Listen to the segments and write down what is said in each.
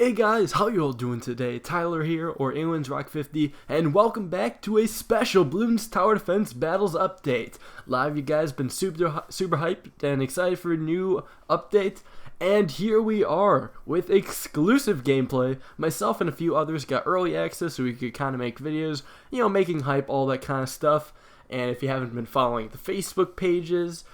Hey guys, how you all doing today? Tyler here, or England's Rock 50, and welcome back to a special Bloons Tower Defense Battles update. A lot of you guys been super hyped and excited for a new update, and here we are with exclusive gameplay. Myself and a few others got early access so we could kind of make videos, making hype, all that kind of stuff. And if you haven't been following the Facebook pages,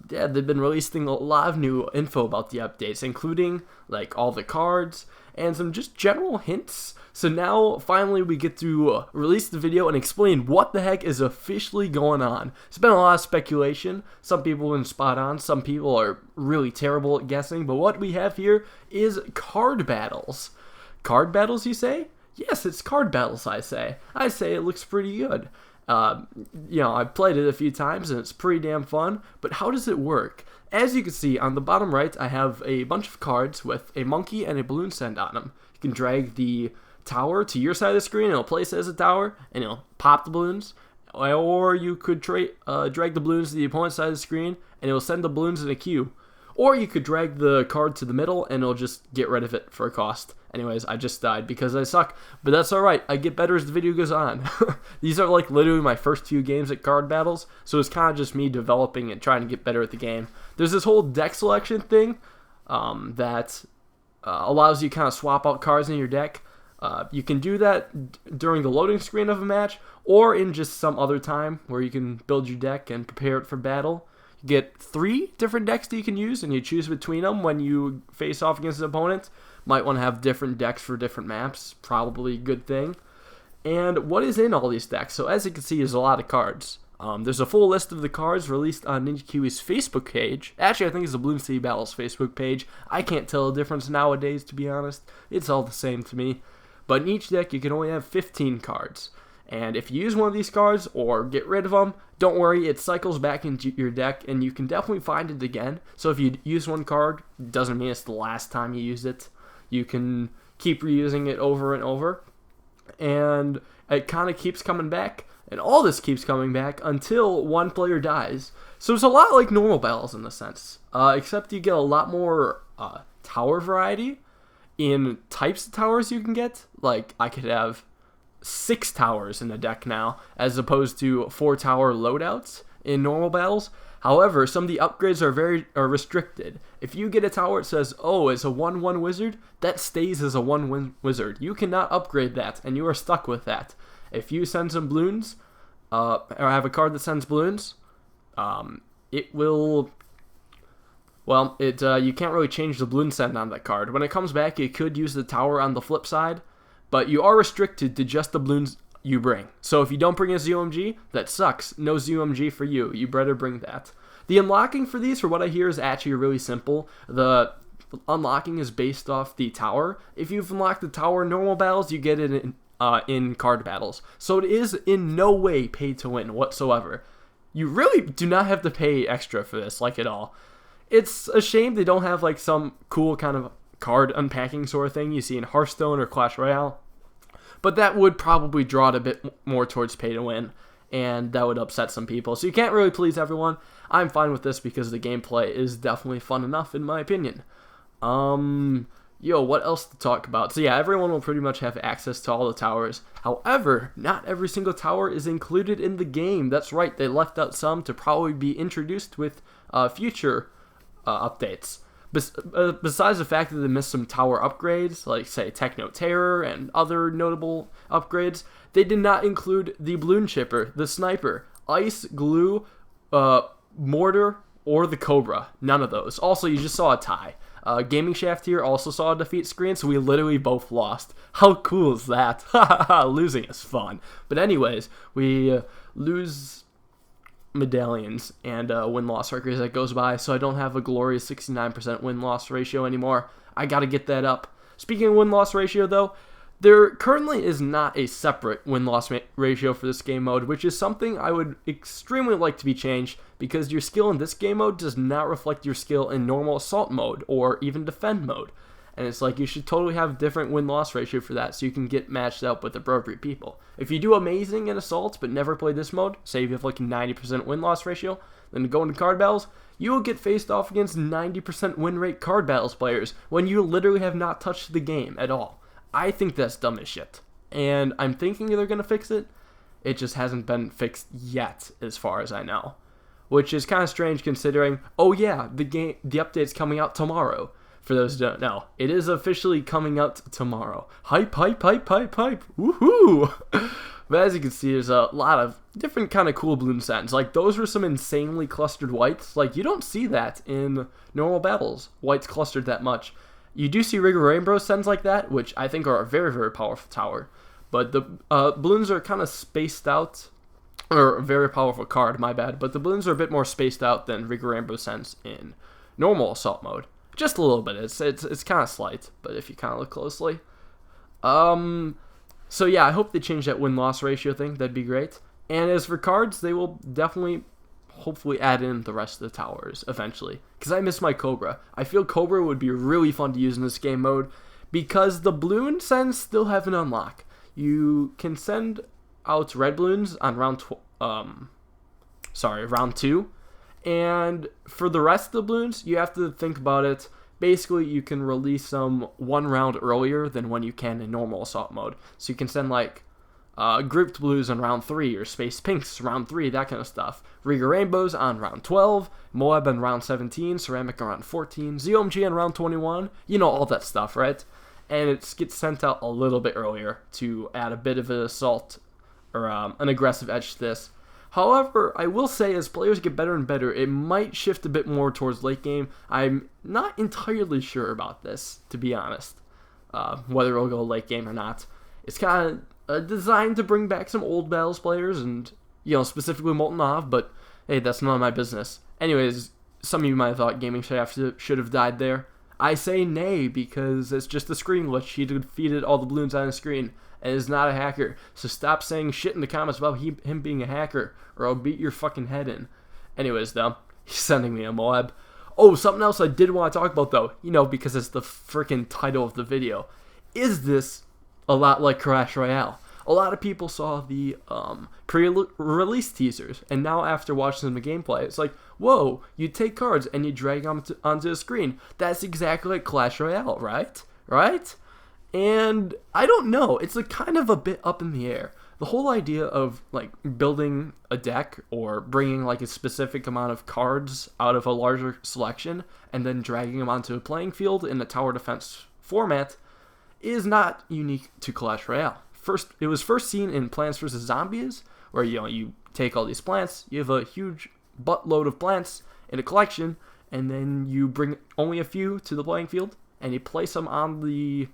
they've been releasing a lot of new info about the updates, including like all the cards and some just general hints. So now finally we get to release the video and explain what the heck is officially going on. It's been a lot of speculation. Some people have been spot on, some people are really terrible at guessing, but what we have here is card battles. Card battles, you say? Yes, it's card battles, I say. I say it looks pretty good. I've played it a few times and it's pretty damn fun, but how does it work? As you can see on the bottom right, I have a bunch of cards with a monkey and a balloon send on them. You can drag the tower to your side of the screen and it'll place it as a tower and it'll pop the balloons, or you could drag the balloons to the opponent's side of the screen and it'll send the balloons in a queue. Or you could drag the card to the middle and it'll just get rid of it for a cost. Anyways, I just died because I suck, but that's alright. I get better as the video goes on. These are like literally my first few games at card battles, so it's kind of just me developing and trying to get better at the game. There's this whole deck selection thing that allows you kind of swap out cards in your deck. You can do that during the loading screen of a match or in just some other time where you can build your deck and prepare it for battle. You get 3 different decks that you can use, and you choose between them when you face off against an opponent. Might want to have different decks for different maps, probably a good thing. And what is in all these decks? So as you can see, there's a lot of cards. There's a full list of the cards released on Ninja Kiwi's Facebook page. Actually, I think it's the Bloons TD Battles Facebook page. I can't tell the difference nowadays, to be honest. It's all the same to me. But in each deck, you can only have 15 cards. And if you use one of these cards or get rid of them, don't worry, it cycles back into your deck and you can definitely find it again. So if you use one card, it doesn't mean it's the last time you used it. You can keep reusing it over and over. And it kind of keeps coming back. And all this keeps coming back until one player dies. So it's a lot like normal battles in a sense. Except you get a lot more tower variety in types of towers you can get. Like I could have 6 towers in the deck now, as opposed to 4 tower loadouts in normal battles. However, some of the upgrades are restricted. If you get a tower that says, oh, it's a 1/1 wizard, that stays as a 1/1 wizard. You cannot upgrade that, and you are stuck with that. If you send some balloons, or have a card that sends balloons, it will... Well, you can't really change the balloon send on that card. When it comes back, you could use the tower on the flip side, but you are restricted to just the balloons you bring. So if you don't bring a ZOMG, that sucks. No ZOMG for you. You better bring that. The unlocking for these, for what I hear, is actually really simple. The unlocking is based off the tower. If you've unlocked the tower in normal battles, you get it in card battles. So it is in no way pay to win whatsoever. You really do not have to pay extra for this, like at all. It's a shame they don't have like some cool kind of card unpacking sort of thing you see in Hearthstone or Clash Royale, but that would probably draw it a bit more towards pay to win, and that would upset some people. So you can't really please everyone. I'm fine with this because the gameplay is definitely fun enough in my opinion. What else to talk about? So yeah, everyone will pretty much have access to all the towers. However, not every single tower is included in the game. That's right, they left out some to probably be introduced with future updates. Besides the fact that they missed some tower upgrades, like say Techno Terror and other notable upgrades, they did not include the Balloon Chipper, the Sniper, Ice, Glue, Mortar, or the Cobra. None of those. Also, you just saw a tie. Gaming Shaft here also saw a defeat screen, so we literally both lost. How cool is that? Losing is fun. But anyways, we lose medallions and win-loss record as that goes by, so I don't have a glorious 69% win-loss ratio anymore. I gotta get that up. Speaking of win-loss ratio though, there currently is not a separate win-loss ratio for this game mode, which is something I would extremely like to be changed, because your skill in this game mode does not reflect your skill in normal assault mode or even defend mode. And it's like you should totally have different win-loss ratio for that so you can get matched up with appropriate people. If you do amazing in Assault but never play this mode, say you have like a 90% win-loss ratio, then go into card battles, you will get faced off against 90% win rate card battles players when you literally have not touched the game at all. I think that's dumb as shit. And I'm thinking they're going to fix it. It just hasn't been fixed yet as far as I know. Which is kind of strange considering, oh yeah, the update's coming out tomorrow. For those who don't know, it is officially coming out tomorrow. Hype, hype, hype, hype, hype. Woohoo! But as you can see, there's a lot of different kind of cool balloon sets. Like, those were some insanely clustered whites. Like, you don't see that in normal battles. Whites clustered that much. You do see Rigger Rainbow sets like that, which I think are a very, very powerful tower. But the balloons are kind of spaced out. Or a very powerful card, my bad. But the balloons are a bit more spaced out than Rigger Rainbow sets in normal Assault mode. Just a little bit. It's kind of slight, but if you kind of look closely. So yeah, I hope they change that win-loss ratio thing. That'd be great. And as for cards, they will definitely, hopefully, add in the rest of the towers eventually. Because I miss my Cobra. I feel Cobra would be really fun to use in this game mode. Because the balloon sends still have an unlock. You can send out red balloons on round 2. And for the rest of the balloons, you have to think about it. Basically, you can release them 1 round earlier than when you can in normal Assault mode. So you can send like grouped blues on round 3 or space pinks round 3, that kind of stuff. Rigger Rainbows on round 12, Moab on round 17, Ceramic on round 14, ZOMG on round 21. You know, all that stuff, right? And it gets sent out a little bit earlier to add a bit of an assault or an aggressive edge to this. However, I will say as players get better and better, it might shift a bit more towards late game. I'm not entirely sure about this, to be honest, whether it'll go late game or not. It's kind of designed to bring back some old Battles players and, you know, specifically Molten Off, but hey, that's none of my business. Anyways, some of you might have thought Gaming Shaft should have died there. I say nay because it's just a screen glitch. He defeated all the balloons on the screen and is not a hacker. So stop saying shit in the comments about him being a hacker or I'll beat your fucking head in. Anyways, though, he's sending me a Moab. Oh, something else I did want to talk about, though, you know, because it's the freaking title of the video. Is this a lot like Clash Royale? A lot of people saw the pre-release teasers, and now after watching the gameplay, it's like, whoa, you take cards and you drag them onto the screen. That's exactly like Clash Royale, right? Right? And I don't know. It's like kind of a bit up in the air. The whole idea of like building a deck or bringing like a specific amount of cards out of a larger selection and then dragging them onto a playing field in a tower defense format is not unique to Clash Royale. It was first seen in Plants vs. Zombies, where you take all these plants, you have a huge buttload of plants in a collection, and then you bring only a few to the playing field, and you place them on the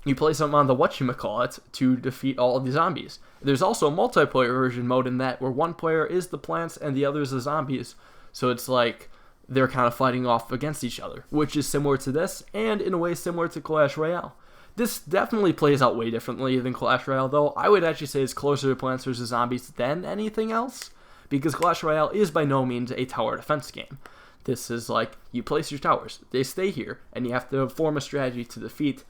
whatchamacallit to defeat all of the zombies. There's also a multiplayer version mode in that where one player is the plants and the other is the zombies, so it's like they're kind of fighting off against each other, which is similar to this, and in a way similar to Clash Royale. This definitely plays out way differently than Clash Royale, though. I would actually say it's closer to Plants vs. Zombies than anything else, because Clash Royale is by no means a tower defense game. This is like, you place your towers, they stay here, and you have to form a strategy to defeat,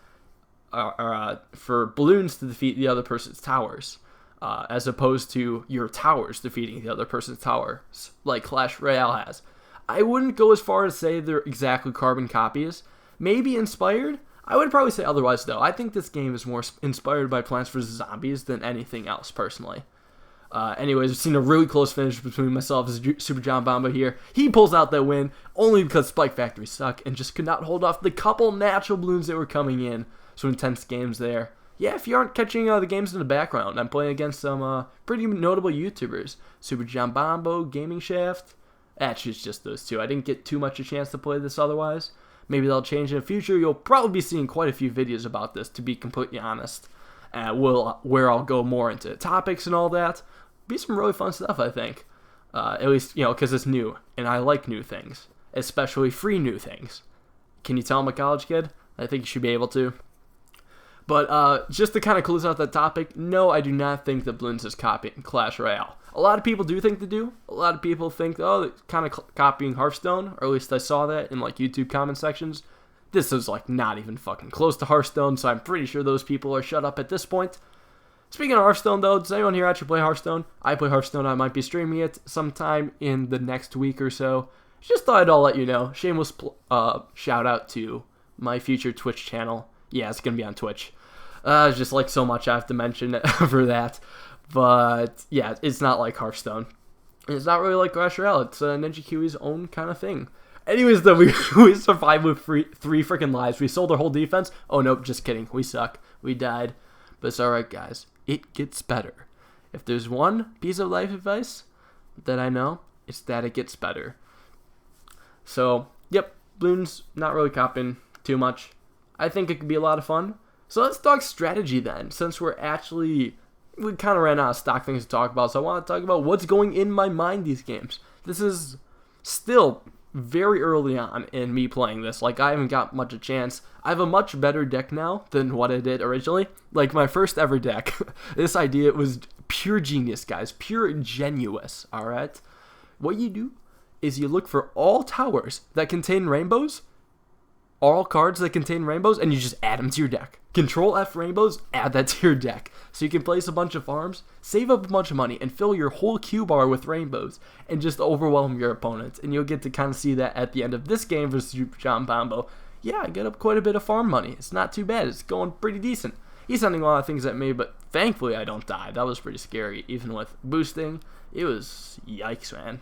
for balloons to defeat the other person's towers, as opposed to your towers defeating the other person's towers, like Clash Royale has. I wouldn't go as far as say they're exactly carbon copies. Maybe inspired? I would probably say otherwise, though. I think this game is more inspired by Plants vs. Zombies than anything else, personally. Anyways, we've seen a really close finish between myself and Super John Bomba here. He pulls out that win only because Spike Factory suck and just could not hold off the couple natural balloons that were coming in. Some intense games there. Yeah, if you aren't catching the games in the background, I'm playing against some pretty notable YouTubers. Super John Bombo, Gaming Shaft. Actually, it's just those two. I didn't get too much a chance to play this otherwise. Maybe they'll change in the future. You'll probably be seeing quite a few videos about this, to be completely honest. Where I'll go more into topics and all that. Be some really fun stuff, I think. At least, because it's new, and I like new things. Especially free new things. Can you tell I'm a college kid? I think you should be able to. But just to kind of close out that topic, no, I do not think that Bloons is copying Clash Royale. A lot of people do think they do. A lot of people think, oh, they're kind of copying Hearthstone, or at least I saw that in like YouTube comment sections. This is like not even fucking close to Hearthstone, so I'm pretty sure those people are shut up at this point. Speaking of Hearthstone, though, does anyone here actually play Hearthstone? I play Hearthstone. I might be streaming it sometime in the next week or so. Just thought I'd all let you know. Shameless shout out to my future Twitch channel. Yeah, it's going to be on Twitch. It's just like so much I have to mention for that. But yeah, it's not like Hearthstone. It's not really like Clash Royale. It's Ninja Kiwi's own kind of thing. Anyways, though, we survived with three freaking lives. We sold our whole defense. Oh, nope, just kidding. We suck. We died. But it's alright, guys. It gets better. If there's one piece of life advice that I know, it's that it gets better. So, yep, Bloons not really copping too much. I think it could be a lot of fun. So let's talk strategy then, since we kind of ran out of stock things to talk about. So I want to talk about what's going in my mind these games. This is still very early on in me playing this. Like, I haven't got much a chance. I have a much better deck now than what I did originally. Like, my first ever deck, this idea was pure genius, guys. Pure genius, alright? What you do is you look for all towers that contain rainbows, all cards that contain rainbows, and you just add them to your deck. Control F rainbows, add that to your deck. So you can place a bunch of farms, save up a bunch of money, and fill your whole Q bar with rainbows, and just overwhelm your opponents. And you'll get to kind of see that at the end of this game versus Super John Bombo. Yeah, I get up quite a bit of farm money. It's not too bad. It's going pretty decent. He's sending a lot of things at me, but thankfully I don't die. That was pretty scary. Even with boosting, it was yikes, man.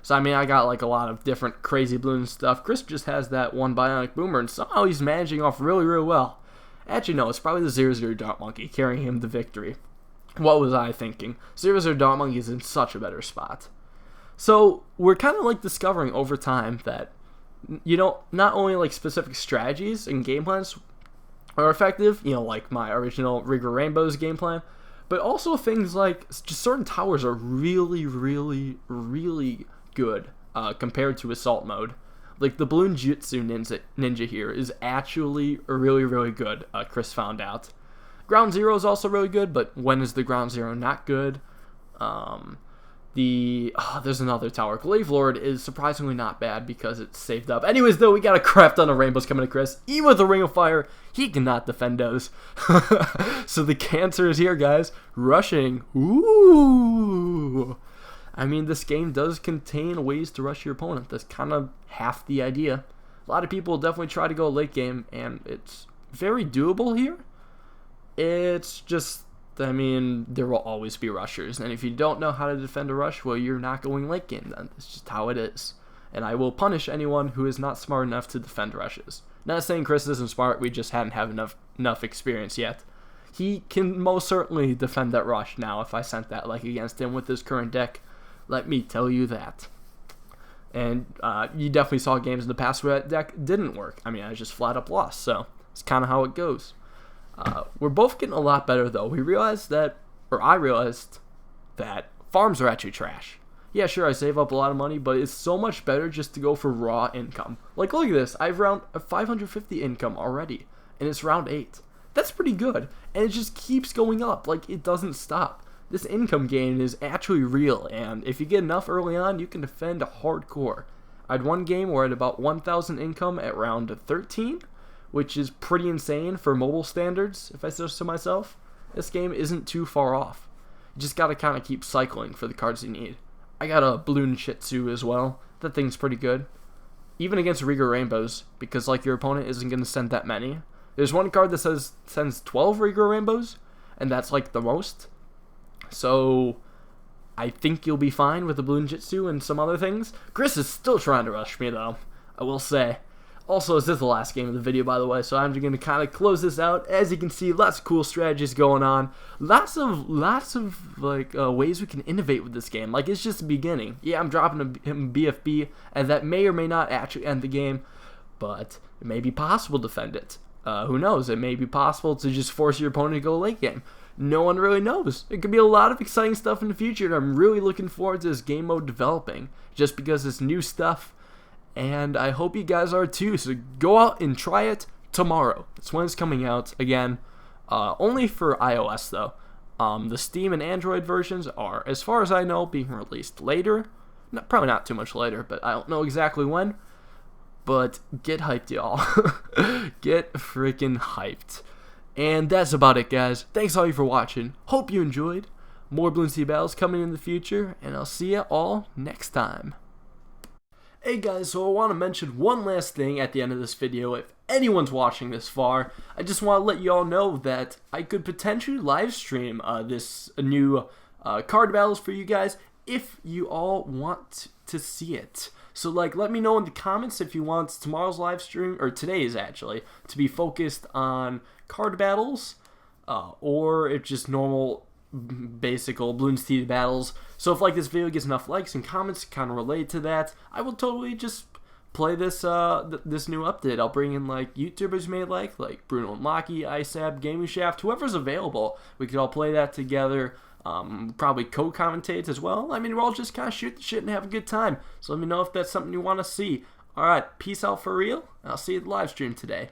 So, I mean, I got like a lot of different crazy balloon stuff. Chris just has that one bionic boomer, and somehow he's managing off really, really well. Actually, no, it's probably the 0-0 Dart Monkey carrying him the victory. What was I thinking? 0-0 Dart Monkey is in such a better spot. So, we're kind of like discovering over time that, you know, not only like specific strategies and game plans are effective, you know, like my original Rigor Rainbows game plan, but also things like just certain towers are really, really, really good compared to Assault mode. Like, the Bloons TD Ninja here is actually really, really good, Chris found out. Ground Zero is also really good, but when is the Ground Zero not good? There's another tower. Glaive Lord is surprisingly not bad because it's saved up. Anyways, though, we got a crap ton of rainbows coming to Chris. Even with the Ring of Fire, he cannot defend those. So the cancer is here, guys. Rushing. Ooh. I mean, this game does contain ways to rush your opponent. That's kind of half the idea. A lot of people definitely try to go late game, and it's very doable here. It's just, I mean, there will always be rushers, and if you don't know how to defend a rush, well, you're not going late game then. That's just how it is. And I will punish anyone who is not smart enough to defend rushes. Not saying Chris isn't smart, we just hadn't had enough experience yet. He can most certainly defend that rush now if I sent that like against him with his current deck. Let me tell you that. And you definitely saw games in the past where that deck didn't work. I mean, I just flat up lost, so it's kind of how it goes. We're both getting a lot better, though. I realized that farms are actually trash. Yeah, sure, I save up a lot of money, but it's so much better just to go for raw income. Like, look at this. I have around 550 income already, and it's round 8. That's pretty good, and it just keeps going up. Like, it doesn't stop. This income gain is actually real, and if you get enough early on, you can defend hardcore. I had one game where I had about 1,000 income at round 13, which is pretty insane for mobile standards, if I say so myself. This game isn't too far off. You just gotta kind of keep cycling for the cards you need. I got a Bloons TD as well. That thing's pretty good. Even against Rigor Rainbows, because like your opponent isn't going to send that many. There's one card that sends 12 Rigor Rainbows, and that's like the most. So I think you'll be fine with the Bloons TD and some other things. Chris is still trying to rush me, though, I will say. Also, this is the last game of the video, by the way, so I'm just going to kind of close this out. As you can see, lots of cool strategies going on. Lots of like ways we can innovate with this game. Like, it's just the beginning. Yeah, I'm dropping him BFB, and that may or may not actually end the game, but it may be possible to defend it. Who knows? It may be possible to just force your opponent to go late game. No one really knows. It could be a lot of exciting stuff in the future, and I'm really looking forward to this game mode developing, just because it's new stuff, and I hope you guys are too. So go out and try it tomorrow. That's when it's coming out. Again, only for iOS, though. The Steam and Android versions are, as far as I know, being released later. Probably not too much later, but I don't know exactly when. But get hyped, y'all. Get freaking hyped. And that's about it, guys. Thanks all you for watching. Hope you enjoyed. More Bloons TD Battles coming in the future, and I'll see ya all next time. Hey guys, so I want to mention one last thing at the end of this video. If anyone's watching this far, I just want to let you all know that I could potentially live stream this new card battles for you guys if you all want to see it. So let me know in the comments if you want tomorrow's live stream, or today's actually, to be focused on card battles, or if just normal basic old Bloons TD Battles. So if this video gets enough likes and comments to kind of relate to that, I will totally just play this this new update. I'll bring in YouTubers you may like Bruno and Locky, ISAB, Gaming Shaft, whoever's available. We could all play that together. Probably co-commentate as well. I mean, we're all just kind of shoot the shit and have a good time. So let me know if that's something you want to see. Alright, peace out for real. I'll see you at the live stream today.